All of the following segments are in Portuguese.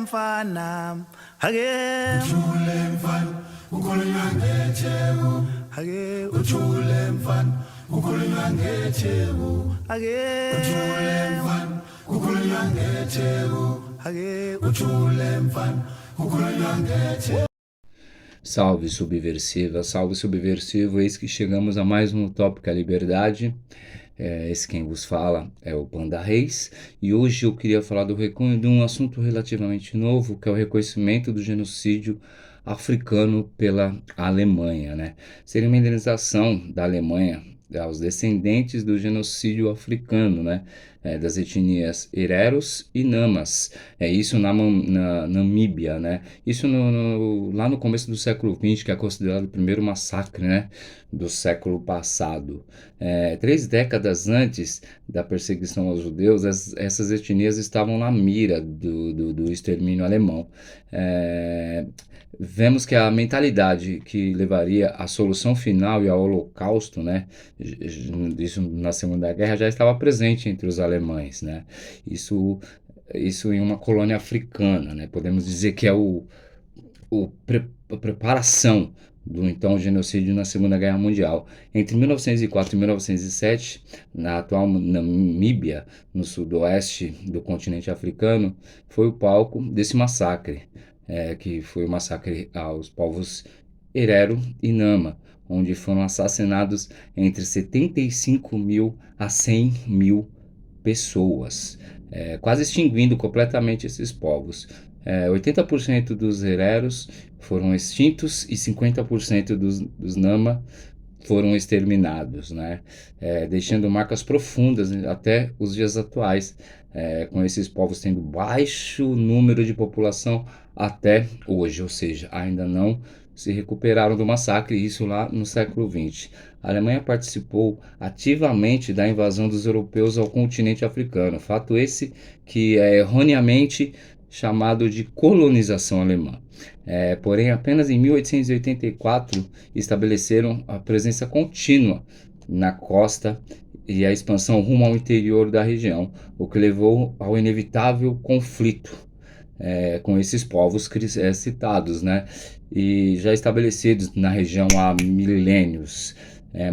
mfana hake Uthule mfana ukhulunywa ngetheku hake Uthule mfana ukhulunywa ngetheku hake Uthule mfana ukhulunywa ngetheku hake Uthule mfana ukhulunywa ngetheku. Salve subversiva, salve subversivo, eis que chegamos a mais um Tópico à Liberdade. Esse quem vos fala é o Panda Reis, e hoje eu queria falar de um assunto relativamente novo, que é o reconhecimento do genocídio africano pela Alemanha, né? Seria uma indenização da Alemanha aos descendentes do genocídio africano, né? Das etnias Hereros e Namas, isso na Namíbia, né? Isso lá no começo do século XX, que é considerado o primeiro massacre, né, do século passado. 3 décadas antes da perseguição aos judeus, essas etnias estavam na mira do extermínio alemão. Vemos que a mentalidade que levaria à solução final e ao holocausto, né, isso na Segunda Guerra, já estava presente entre os alemães, né? Isso em uma colônia africana, né? Podemos dizer que é a preparação do então genocídio na Segunda Guerra Mundial. Entre 1904 e 1907, na atual Namíbia, no sudoeste do continente africano, foi o palco desse massacre, que foi o massacre aos povos Herero e Nama, onde foram assassinados entre 75 mil a 100 mil pessoas, quase extinguindo completamente esses povos. 80% dos Hereros foram extintos e 50% dos Nama foram exterminados, né? Deixando marcas profundas até os dias atuais, com esses povos tendo baixo número de população até hoje, ou seja, ainda não se recuperaram do massacre, isso lá no século XX. A Alemanha participou ativamente da invasão dos europeus ao continente africano, fato esse que é erroneamente chamado de colonização alemã. Porém, apenas em 1884 estabeleceram a presença contínua na costa e a expansão rumo ao interior da região, o que levou ao inevitável conflito com esses povos citados, né, e já estabelecidos na região há milênios.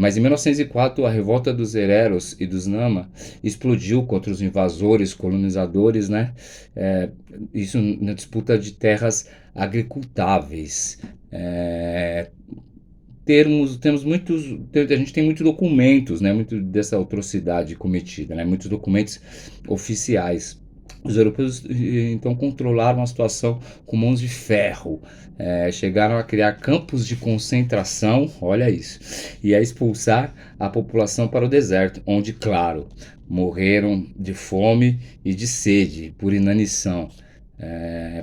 Mas em 1904 a revolta dos Hereros e dos Nama explodiu contra os invasores, colonizadores, né? Isso na disputa de terras agricultáveis. A gente tem muitos documentos, né, muito dessa atrocidade cometida, né, muitos documentos oficiais. Os europeus então controlaram a situação com mãos de ferro, chegaram a criar campos de concentração, olha isso, e a expulsar a população para o deserto, onde, claro, morreram de fome e de sede, por inanição.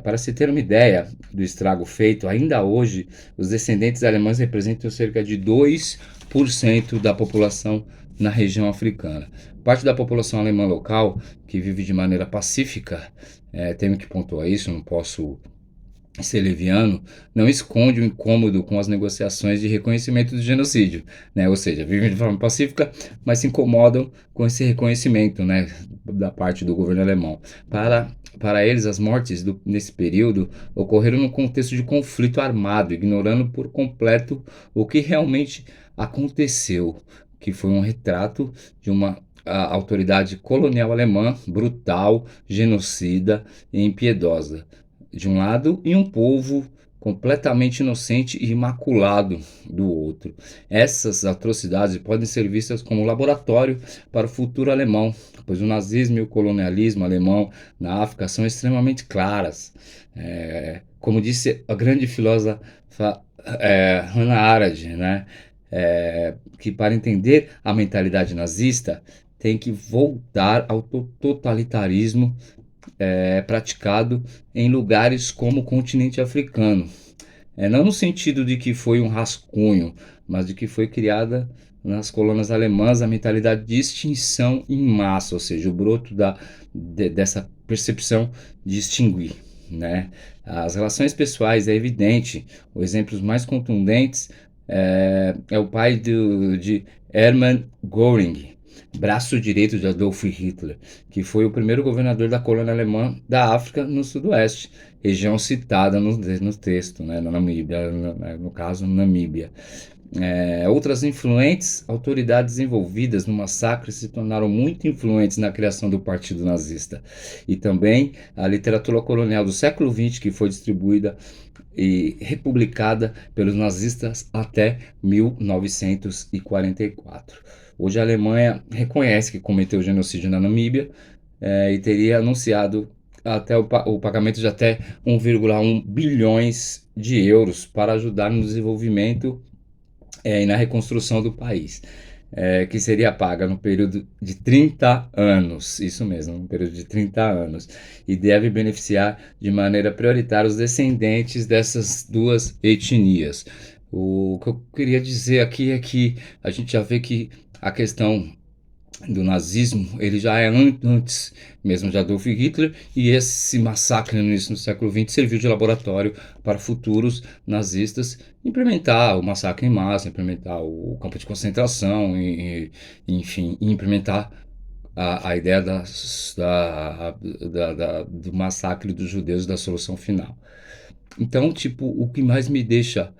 Para se ter uma ideia do estrago feito, ainda hoje os descendentes alemães representam cerca de 2% da população na região africana. Parte da população alemã local, que vive de maneira pacífica, tenho que pontuar isso, não posso ser leviano, não esconde o incômodo com as negociações de reconhecimento do genocídio, né? Ou seja, vivem de forma pacífica, mas se incomodam com esse reconhecimento, né, da parte do governo alemão. Para eles, as mortes nesse período ocorreram no contexto de conflito armado, ignorando por completo o que realmente aconteceu, que foi um retrato de uma autoridade colonial alemã brutal, genocida e impiedosa, de um lado, e um povo completamente inocente e imaculado do outro. Essas atrocidades podem ser vistas como laboratório para o futuro alemão, pois o nazismo e o colonialismo alemão na África são extremamente claras. Como disse a grande filósofa Hannah Arendt, né? Que para entender a mentalidade nazista tem que voltar ao totalitarismo praticado em lugares como o continente africano. Não no sentido de que foi um rascunho, mas de que foi criada nas colônias alemãs a mentalidade de extinção em massa, ou seja, o broto dessa percepção de extinguir, né? As relações pessoais é evidente, os exemplos mais contundentes é o pai de Hermann Göring, braço direito de Adolf Hitler, que foi o primeiro governador da colônia alemã da África no sudoeste, região citada no texto, né, na Namíbia, no caso, Namíbia. Outras influentes autoridades envolvidas no massacre se tornaram muito influentes na criação do Partido Nazista. E também a literatura colonial do século XX, que foi distribuída e republicada pelos nazistas até 1944. Hoje a Alemanha reconhece que cometeu genocídio na Namíbia e teria anunciado até o pagamento de até 1,1 bilhões de euros para ajudar no desenvolvimento e na reconstrução do país, que seria paga no período de 30 anos, isso mesmo, no período de 30 anos, e deve beneficiar de maneira prioritária os descendentes dessas duas etnias. O que eu queria dizer aqui é que a gente já vê que a questão do nazismo, ele já é antes mesmo de Adolf Hitler, e esse massacre no início do século XX serviu de laboratório para futuros nazistas implementar o massacre em massa, implementar o campo de concentração, enfim, implementar a ideia do massacre dos judeus, da solução final. Então, tipo, o que mais me deixa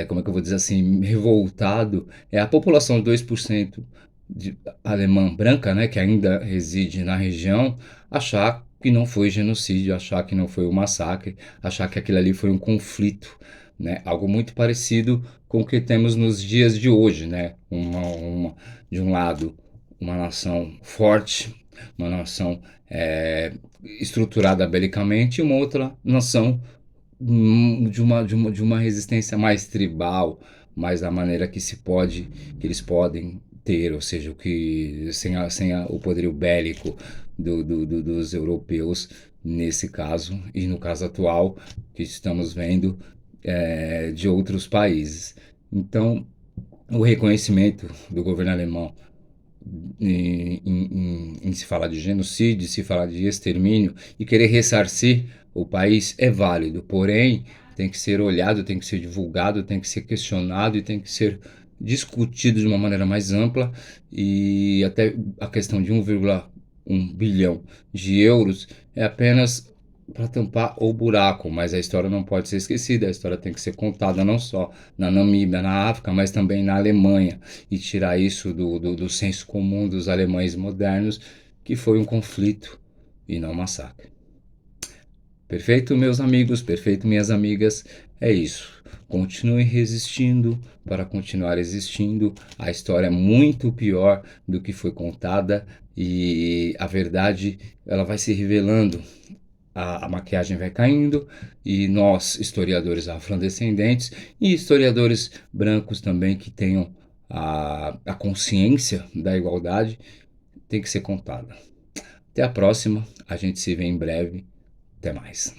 como é que eu vou dizer assim, revoltado, é a população de 2% de alemã branca, né, que ainda reside na região, achar que não foi genocídio, achar que não foi um massacre, achar que aquilo ali foi um conflito, né, algo muito parecido com o que temos nos dias de hoje, né, de um lado, uma nação forte, uma nação estruturada belicamente, e uma outra nação de uma resistência mais tribal, mais da maneira que que eles podem ter, ou seja, sem o poderio bélico dos europeus nesse caso, e no caso atual que estamos vendo de outros países. Então, o reconhecimento do governo alemão em se falar de genocídio, se falar de extermínio e querer ressarcir o país é válido, porém tem que ser olhado, tem que ser divulgado, tem que ser questionado e tem que ser discutido de uma maneira mais ampla, e até a questão de 1,1 bilhão de euros é apenas para tampar o buraco, mas a história não pode ser esquecida, a história tem que ser contada não só na Namíbia, na África, mas também na Alemanha, e tirar isso do senso comum dos alemães modernos, que foi um conflito e não um massacre. Perfeito, meus amigos, perfeito, minhas amigas, é isso. Continue resistindo para continuar existindo. A história é muito pior do que foi contada e a verdade ela vai se revelando. A maquiagem vai caindo e nós, historiadores afrodescendentes e historiadores brancos também que tenham a consciência da igualdade, tem que ser contada. Até a próxima, a gente se vê em breve. Até mais.